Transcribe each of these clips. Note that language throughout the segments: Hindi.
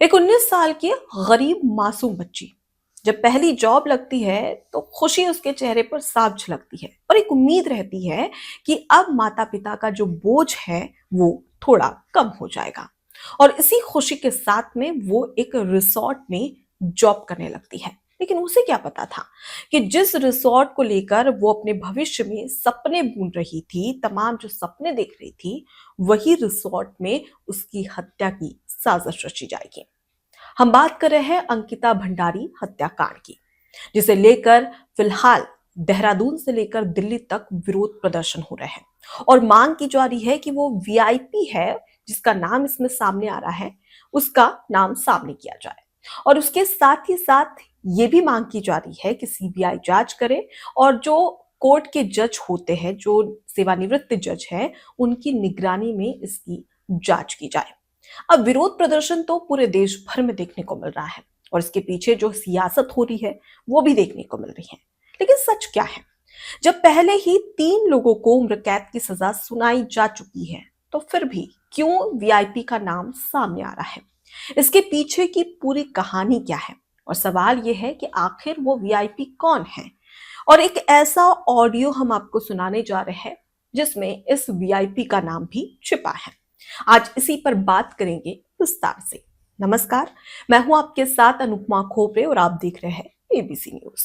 एक 19 साल की गरीब मासूम बच्ची जब पहली जॉब लगती है तो खुशी उसके चेहरे पर साफ झलकती है और एक उम्मीद रहती है कि अब माता पिता का जो बोझ है वो थोड़ा कम हो जाएगा। और इसी खुशी के साथ में वो एक रिसोर्ट में जॉब करने लगती है। लेकिन उसे क्या पता था कि जिस रिसोर्ट को लेकर वो अपने भविष्य में सपने बुन रही थी, तमाम जो सपने देख रही थी, वही रिसोर्ट में उसकी हत्या की साजिश रची जाएगी। हम बात कर रहे हैं अंकिता भंडारी हत्याकांड की, जिसे लेकर फिलहाल देहरादून से लेकर दिल्ली तक विरोध प्रदर्शन हो रहे हैं और मांग की जा रही है कि वो वीआईपी है जिसका नाम इसमें सामने आ रहा है, उसका नाम सामने किया जाए। और उसके साथ ही साथ ये भी मांग की जा रही है कि सीबीआई जांच करे और जो कोर्ट के जज होते हैं, जो सेवानिवृत्त जज हैं, उनकी निगरानी में इसकी जांच की जाए। अब विरोध प्रदर्शन तो पूरे देश भर में देखने को मिल रहा है और इसके पीछे जो सियासत हो रही है वो भी देखने को मिल रही है। लेकिन सच क्या है? जब पहले ही 3 लोगों को उम्र कैद की सजा सुनाई जा चुकी है, तो फिर भी क्यों वीआईपी का नाम सामने आ रहा है? इसके पीछे की पूरी कहानी क्या है? और सवाल यह है कि आखिर वो वीआईपी कौन है? और एक ऐसा ऑडियो हम आपको सुनाने जा रहे हैं जिसमें इस वीआईपी का नाम भी छिपा है। आज इसी पर बात करेंगे विस्तार से। नमस्कार, मैं हूं आपके साथ अनुपमा खोपरे और आप देख रहे हैं एबीसी न्यूज।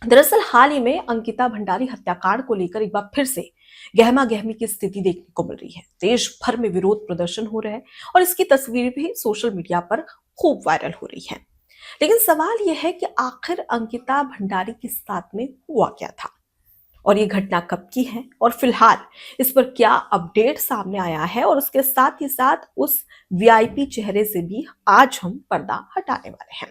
दरअसल हाल ही में अंकिता भंडारी हत्याकांड को लेकर एक बार फिर से गहमा गहमी की स्थिति देखने को मिल रही है। देश भर में विरोध प्रदर्शन हो रहे हैं और इसकी तस्वीरें भी सोशल मीडिया पर खूब वायरल हो रही है। लेकिन सवाल यह है कि आखिर अंकिता भंडारी के साथ में हुआ क्या था और ये घटना कब की है और फिलहाल इस पर क्या अपडेट सामने आया है, और उसके साथ ही साथ उस वीआईपी चेहरे से भी आज हम पर्दा हटाने वाले हैं।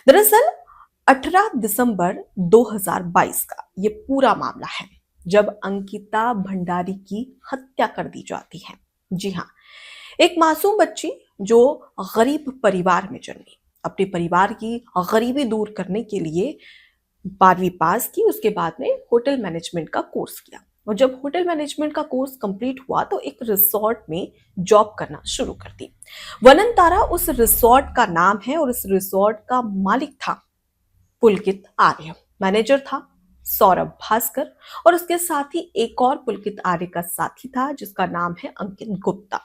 दरअसल 18 दिसंबर 2022 का ये पूरा मामला है जब अंकिता भंडारी की हत्या कर दी जाती है। जी हाँ, एक मासूम बच्ची जो गरीब परिवार में जन्मी, अपने परिवार की गरीबी दूर करने के लिए 12वीं पास की, उसके बाद में होटल मैनेजमेंट का कोर्स किया और जब होटल मैनेजमेंट का कोर्स कंप्लीट हुआ तो एक रिसोर्ट में जॉब करना शुरू कर दी। वननतारा उस रिसोर्ट का नाम है और इस रिसोर्ट का मालिक था पुलकित आर्य, मैनेजर था सौरभ भास्कर और उसके साथ ही एक और पुलकित आर्य का साथी था जिसका नाम है अंकित गुप्ता।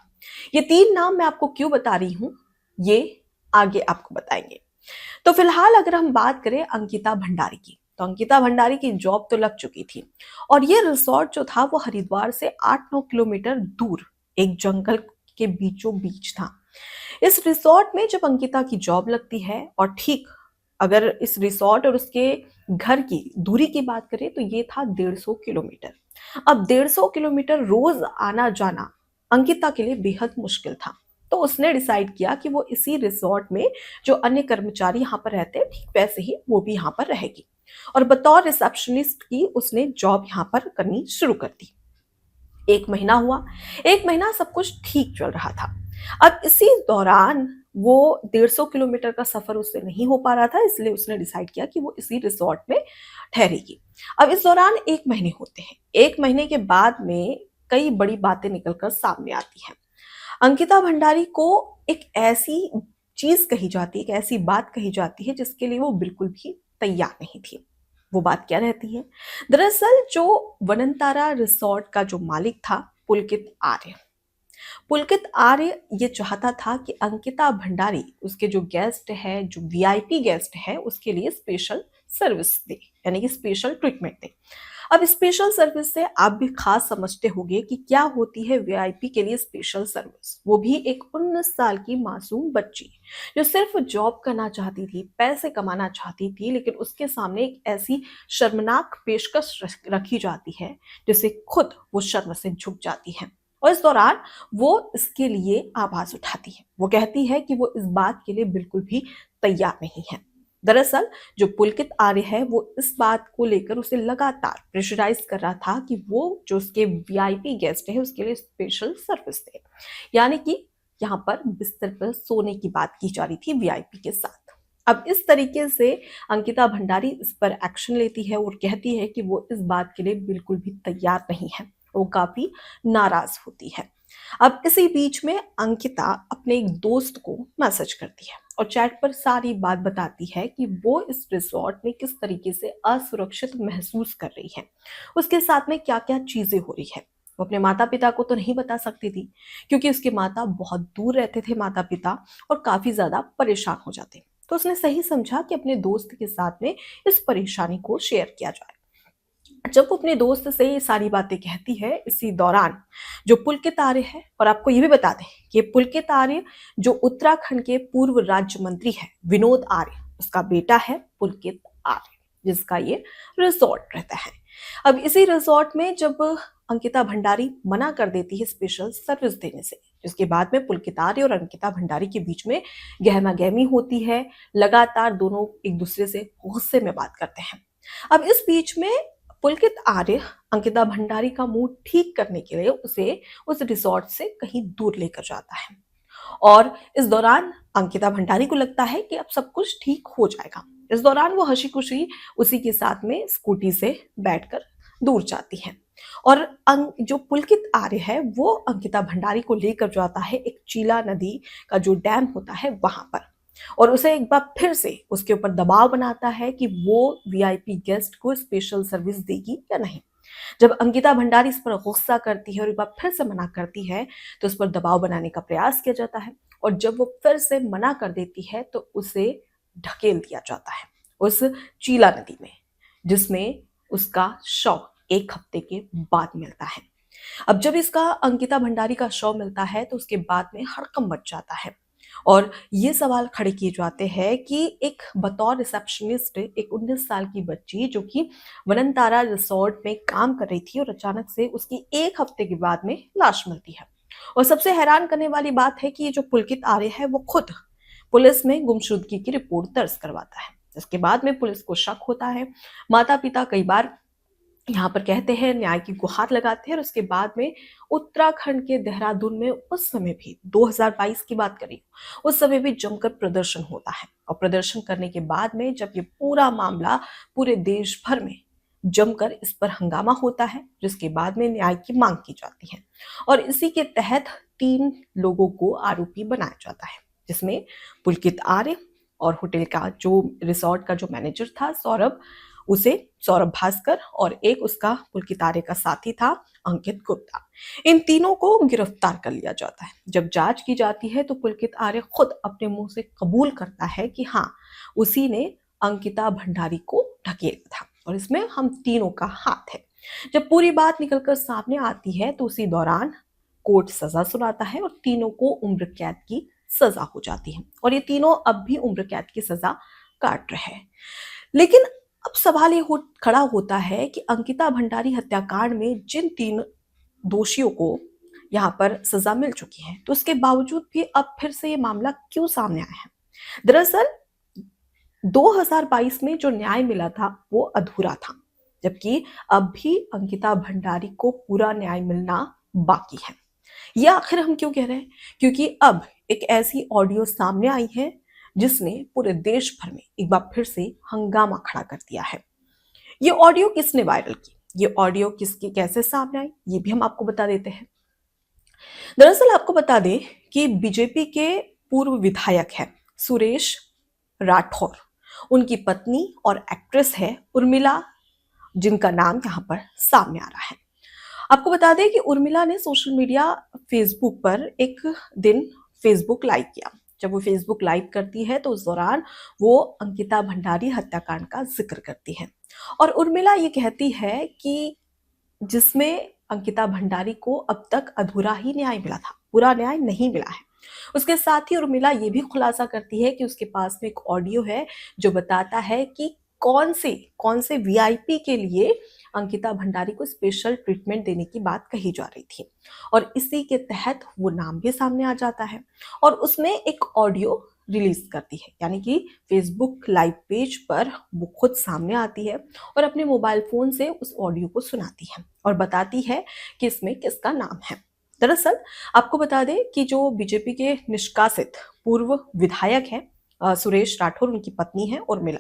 ये 3 नाम मैं आपको क्यों बता रही हूं, ये आगे आपको बताएंगे। तो फिलहाल अगर हम बात करें अंकिता भंडारी की, तो अंकिता भंडारी की जॉब तो लग चुकी थी और ये रिसोर्ट जो था वो हरिद्वार से 8-9 किलोमीटर दूर एक जंगल के बीचों बीच था। इस रिसोर्ट में जब अंकिता की जॉब लगती है, और ठीक अगर इस रिसोर्ट और उसके घर की दूरी की बात करें तो ये था 150 किलोमीटर। अब 150 किलोमीटर रोज आना जाना अंकिता के लिए बेहद मुश्किल था। तो उसने डिसाइड किया कि वो इसी रिसोर्ट में जो अन्य कर्मचारी यहाँ पर रहते हैं ठीक वैसे ही वो भी यहाँ पर रहेगी और बतौर रिसेप्शनिस्ट की उसने जॉब यहाँ पर करनी शुरू कर दी। 1 महीना हुआ, 1 महीना सब कुछ ठीक चल रहा था। अब इसी दौरान वो 150 किलोमीटर का सफर उससे नहीं हो पा रहा था, इसलिए उसने डिसाइड किया कि वो इसी रिसोर्ट में ठहरेगी। अब इस दौरान 1 महीने होते हैं। 1 महीने के बाद में कई बड़ी बातें निकलकर सामने आती हैं। अंकिता भंडारी को एक ऐसी चीज कही जाती है, एक ऐसी बात कही जाती है जिसके लिए वो बिल्कुल भी तैयार नहीं थी। वो बात क्या रहती है? दरअसल जो वननतारा रिसोर्ट का जो मालिक था पुलकित आर्य, पुलकित आर्य ये चाहता था कि अंकिता भंडारी उसके जो गेस्ट है, जो वीआईपी गेस्ट है, उसके लिए स्पेशल सर्विस दे, यानी कि स्पेशल ट्रीटमेंट दे। अब स्पेशल सर्विस से आप भी खास समझते होंगे कि क्या होती है वीआईपी के लिए स्पेशल सर्विस। वो भी एक 19 साल की मासूम बच्ची जो सिर्फ जॉब करना चाहती थी, पैसे कमाना चाहती थी, लेकिन उसके सामने एक ऐसी शर्मनाक पेशकश रखी जाती है जिसे खुद वो शर्म से झुक जाती है। और इस दौरान वो इसके लिए आवाज उठाती है। वो कहती है कि वो इस बात के लिए बिल्कुल भी तैयार नहीं है। दरअसल जो पुलकित आर्य है वो इस बात को लेकर उसे लगातार प्रेशराइज कर रहा था कि वो जो उसके वीआईपी गेस्ट है उसके लिए स्पेशल सर्विस दे, यानी कि यहाँ पर बिस्तर पर सोने की बात की जा रही थी वीआईपी के साथ। अब इस तरीके से अंकिता भंडारी इस पर एक्शन लेती है और कहती है कि वो इस बात के लिए बिल्कुल भी तैयार नहीं है। वो काफी नाराज होती है। अब इसी बीच में अंकिता अपने एक दोस्त को मैसेज करती है और चैट पर सारी बात बताती है कि वो इस रिसोर्ट में किस तरीके से असुरक्षित महसूस कर रही है, उसके साथ में क्या क्या चीजें हो रही है। वो अपने माता पिता को तो नहीं बता सकती थी क्योंकि उसके माता बहुत दूर रहते थे माता पिता, और काफी ज्यादा परेशान हो जाते। तो उसने सही समझा कि अपने दोस्त के साथ में इस परेशानी को शेयर किया जाए। जब वो अपने दोस्त से ये सारी बातें कहती है, इसी दौरान जो पुलकित आर्य है, और आपको ये भी बता दें कि पुलकित आर्य जो उत्तराखंड के पूर्व राज्य मंत्री है विनोद आर्य, उसका बेटा है पुलकित आर्य, जिसका ये रिजॉर्ट रहता है। अब इसी रिजॉर्ट में जब अंकिता भंडारी मना कर देती है स्पेशल सर्विस देने से, जिसके बाद में पुलकित आर्य और अंकिता भंडारी के बीच में गहमा गहमी होती है। लगातार दोनों एक दूसरे से गुस्से में बात करते हैं। अब इस बीच में पुलकित आर्य अंकिता भंडारी का मूड ठीक करने के लिए उसे उस रिसोर्ट से कहीं दूर लेकर जाता है, और इस दौरान अंकिता भंडारी को लगता है कि अब सब कुछ ठीक हो जाएगा। इस दौरान वो हंसी खुशी उसी के साथ में स्कूटी से बैठकर दूर जाती है, और जो पुलकित आर्य है वो अंकिता भंडारी को लेकर जाता है एक चीला नदी का जो डैम होता है वहां पर, और उसे एक बार फिर से उसके ऊपर दबाव बनाता है कि वो वीआईपी गेस्ट को स्पेशल सर्विस देगी या नहीं। जब अंकिता भंडारी इस पर गुस्सा करती है और एक बार फिर से मना करती है, तो उस पर दबाव बनाने का प्रयास किया जाता है, और जब वो फिर से मना कर देती है तो उसे ढकेल दिया जाता है उस चीला नदी में, जिसमें उसका शव एक हफ्ते के बाद मिलता है। अब जब इसका अंकिता भंडारी का शव मिलता है तो उसके बाद में हड़कंप मच जाता है, और ये सवाल खड़े किए जाते हैं कि एक बतौर रिसेप्शनिस्ट एक 19 साल की बच्ची जो कि वननतारा रिसोर्ट में काम कर रही थी, और अचानक से उसकी एक हफ्ते के बाद में लाश मिलती है। और सबसे हैरान करने वाली बात है कि ये जो पुलकित आर्य है वो खुद पुलिस में गुमशुदगी की रिपोर्ट दर्ज करवाता है। इसके बाद में पुलिस को शक होता है। माता पिता कई बार यहाँ पर कहते हैं, न्याय की गुहार लगाते हैं, और उसके बाद में उत्तराखंड के देहरादून में उस समय भी 2022 की बात करी, उस समय भी जमकर प्रदर्शन होता है, और प्रदर्शन करने के बाद में जब ये पूरा मामला पूरे देश भर में जमकर इस पर हंगामा होता है, जिसके बाद में न्याय की मांग की जाती है, और इसी के तहत 3 लोगों को आरोपी बनाया जाता है, जिसमें पुलकित आर्य और होटल का जो रिसोर्ट का जो मैनेजर था सौरभ, उसे सौरभ भास्कर, और एक उसका पुलकित आर्य का साथी था अंकित गुप्ता। इन तीनों को गिरफ्तार कर लिया जाता है। जब जांच की जाती है तो पुलकित आर्य खुद अपने मुंह से कबूल करता है कि हाँ, उसी ने अंकिता भंडारी को ढकेला था, और इसमें हम तीनों का हाथ है। जब पूरी बात निकलकर सामने आती है तो उसी दौरान कोर्ट सजा सुनाता है, और तीनों को उम्र कैद की सजा हो जाती है, और ये तीनों अब भी उम्र कैद की सजा काट रहे हैं। लेकिन अब सवाल ये खड़ा होता है कि अंकिता भंडारी हत्याकांड में जिन 3 दोषियों को यहाँ पर सजा मिल चुकी है, तो उसके बावजूद भी अब फिर से ये मामला क्यों सामने आया है। दरअसल 2022 में जो न्याय मिला था वो अधूरा था, जबकि अब भी अंकिता भंडारी को पूरा न्याय मिलना बाकी है। ये आखिर हम क्यों कह रहे हैं? क्योंकि अब एक ऐसी ऑडियो सामने आई है जिसने पूरे देश भर में एक बार फिर से हंगामा खड़ा कर दिया है। ये ऑडियो किसने वायरल की, ये ऑडियो किसकी कैसे सामने आई, ये भी हम आपको बता देते हैं। दरअसल आपको बता दें कि बीजेपी के पूर्व विधायक है सुरेश राठौर, उनकी पत्नी और एक्ट्रेस है उर्मिला, जिनका नाम यहाँ पर सामने आ रहा है। आपको बता दें कि उर्मिला ने सोशल मीडिया फेसबुक पर एक दिन फेसबुक लाइव किया। जब वो फेसबुक लाइव करती है तो उस दौरान वो अंकिता भंडारी हत्याकांड का जिक्र करती है, और उर्मिला ये कहती है कि जिसमें अंकिता भंडारी को अब तक अधूरा ही न्याय मिला था, पूरा न्याय नहीं मिला है। उसके साथ ही उर्मिला ये भी खुलासा करती है कि उसके पास में एक ऑडियो है जो बताता है कि कौन से वीआईपी के लिए अंकिता भंडारी को स्पेशल ट्रीटमेंट देने की बात कही जा रही थी, और इसी के तहत वो नाम भी सामने आ जाता है, और उसमें एक ऑडियो रिलीज करती है, यानी कि फेसबुक लाइव पेज पर वो खुद सामने आती है और अपने मोबाइल फोन से उस ऑडियो को सुनाती है और बताती है कि इसमें किसका नाम है। दरअसल आपको बता दें कि जो बीजेपी के निष्कासित पूर्व विधायक है सुरेश राठौर, उनकी पत्नी है उर्मिला।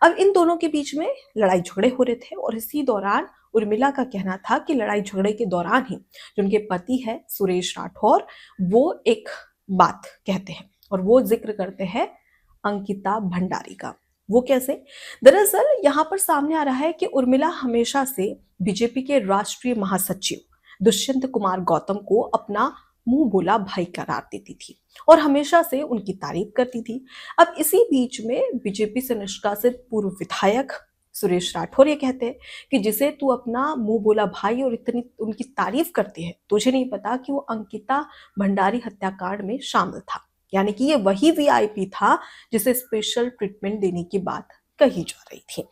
अब इन दोनों के बीच में लड़ाई झगड़े हो रहे थे और इसी दौरान उर्मिला का कहना था कि लड़ाई झगड़े के दौरान ही जो उनके पति है सुरेश राठौर, वो एक बात कहते हैं और वो जिक्र करते हैं अंकिता भंडारी का। वो कैसे? दरअसल यहाँ पर सामने आ रहा है कि उर्मिला हमेशा से बीजेपी के राष्ट्रीय महासचिव दुष्यंत कुमार गौतम को अपना मुंह बोला भाई करार देती थी और हमेशा से उनकी तारीफ करती थी। अब इसी बीच में बीजेपी से निष्कासित पूर्व विधायक सुरेश राठौर ये कहते हैं कि जिसे तू अपना मुंह बोला भाई और इतनी उनकी तारीफ करती है, तुझे नहीं पता कि वो अंकिता भंडारी हत्याकांड में शामिल था। यानी कि ये वही वीआईपी था जिसे स्पेशल ट्रीटमेंट देने की बात कही जा रही थी।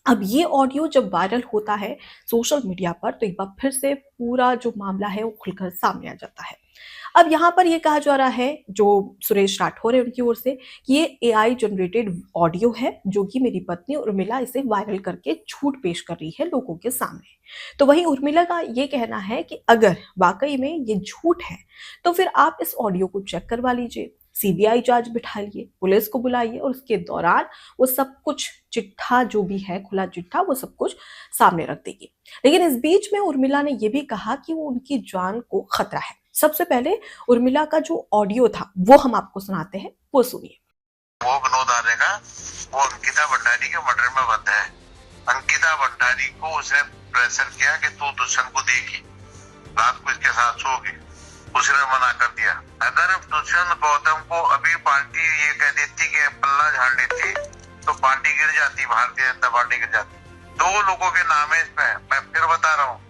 अब ये ऑडियो जब वायरल होता है सोशल मीडिया पर तो एक बार फिर से पूरा जो मामला है वो खुलकर सामने आ जाता है। अब यहाँ पर ये कहा जा रहा है जो सुरेश राठौर है उनकी ओर से कि ये एआई जनरेटेड ऑडियो है जो कि मेरी पत्नी उर्मिला इसे वायरल करके झूठ पेश कर रही है लोगों के सामने। तो वहीं उर्मिला का ये कहना है कि अगर वाकई में ये झूठ है तो फिर आप इस ऑडियो को चेक करवा लीजिए, सीबीआई जांच बिठा लिए, पुलिस को बुलाइए और उसके दौरान वो सब कुछ चिट्ठा जो भी है खुला चिट्ठा वो सब कुछ सामने रख देगी। लेकिन इस बीच में उर्मिला ने यह भी कहा कि वो उनकी जान को खतरा है। सबसे पहले उर्मिला का जो ऑडियो था वो हम आपको सुनाते हैं, वो सुनिए। वो विनोद आरेगा, वो अंकिता भंडारी के मर्डर में बंद है। अंकिता भंडारी को उसने प्रेशर किया कि तू दुष्यंत को देगी, रात को इसके साथ सोगी, उसने मना कर दिया। अगर दुष्यंत गौतम को अभी पार्टी ये कह देती कि पल्ला झाड़ देती तो पार्टी गिर जाती, भारतीय जनता पार्टी गिर जाती। दो लोगों के नाम है इसमें, मैं फिर बता रहा हूँ,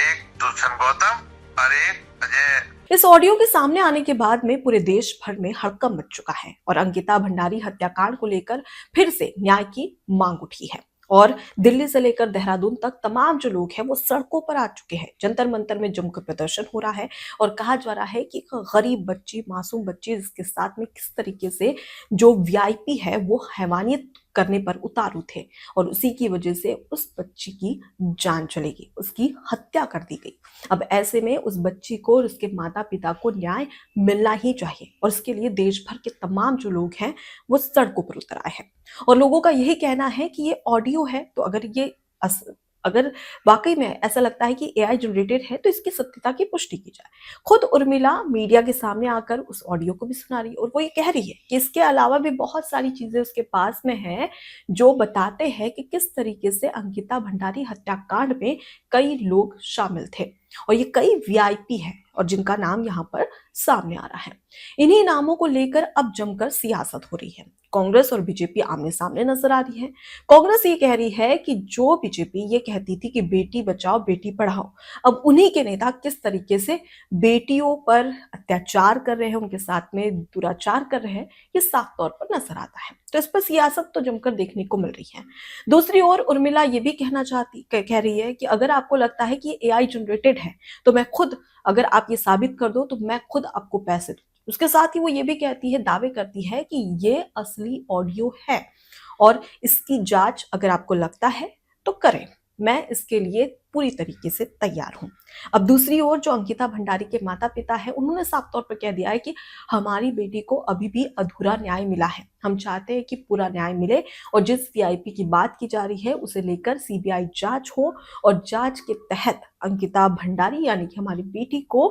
एक दुष्यंत गौतम और एक अजय। इस ऑडियो के सामने आने के बाद में पूरे देश भर में हड़कंप मच चुका है और अंकिता भंडारी हत्याकांड को लेकर फिर से न्याय की मांग उठी है और दिल्ली से लेकर देहरादून तक तमाम जो लोग हैं वो सड़कों पर आ चुके हैं। जंतर मंतर में जमकर प्रदर्शन हो रहा है और कहा जा रहा है कि एक गरीब बच्ची, मासूम बच्ची जिसके साथ में किस तरीके से जो वीआईपी है वो हैवानियत करने पर उतारू थे और उसी की वजह से उस बच्ची की जान चली गई, उसकी हत्या कर दी गई। अब ऐसे में उस बच्ची को और उसके माता पिता को न्याय मिलना ही चाहिए और इसके लिए देश भर के तमाम जो लोग हैं वो सड़कों पर उतर आए हैं और लोगों का यही कहना है कि ये ऑडियो है तो अगर वाकई में ऐसा लगता है कि एआई जनरेटेड है तो इसकी सत्यता की पुष्टि की जाए। खुद उर्मिला मीडिया के सामने आकर उस ऑडियो को भी सुना रही है और वो ये कह रही है कि इसके अलावा भी बहुत सारी चीजें उसके पास में है जो बताते हैं कि किस तरीके से अंकिता भंडारी हत्याकांड में कई लोग शामिल थे और ये कई वीआईपी है और जिनका नाम यहाँ पर सामने आ रहा है। इन्हीं नामों को लेकर अब जमकर सियासत हो रही है। कांग्रेस और बीजेपी आमने सामने नजर आ रही है। कांग्रेस ये कह रही है कि जो बीजेपी ये कहती थी कि बेटी बचाओ बेटी पढ़ाओ, अब उन्हीं के नेता किस तरीके से बेटियों पर अत्याचार कर रहे हैं, उनके साथ में दुराचार कर रहे हैं, ये साफ तौर पर नजर आता है। तो इस पर सियासत तो जमकर देखने को मिल रही है। दूसरी ओर उर्मिला ये भी कह रही है कि अगर आपको लगता है कि एआई जनरेटेड है तो मैं खुद, अगर आप ये साबित कर दो तो मैं खुद आपको पैसे दूं। उसके साथ ही वो ये भी कहती है, दावे करती है कि ये असली ऑडियो है और इसकी जांच अगर आपको लगता है तो करें, मैं इसके लिए पूरी तरीके से तैयार हूं। अब दूसरी ओर जो अंकिता भंडारी के माता पिता है उन्होंने साफ तौर पर कह दिया है कि हमारी बेटी को अभी भी अधूरा न्याय मिला है, हम चाहते हैं कि पूरा न्याय मिले और जिस वीआईपी की बात की जा रही है उसे लेकर सीबीआई जांच हो और जांच के तहत अंकिता भंडारी यानी कि हमारी बेटी को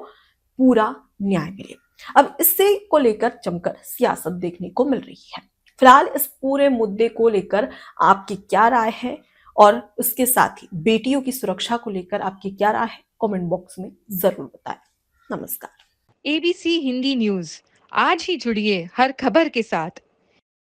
पूरा न्याय मिले। अब इससे को लेकर जमकर सियासत देखने को मिल रही है। फिलहाल इस पूरे मुद्दे को लेकर आपकी क्या राय है और उसके साथ ही बेटियों की सुरक्षा को लेकर आपकी क्या राय है, कमेंट बॉक्स में जरूर बताएं। नमस्कार। एबीसी हिंदी न्यूज, आज ही जुड़िए हर खबर के साथ।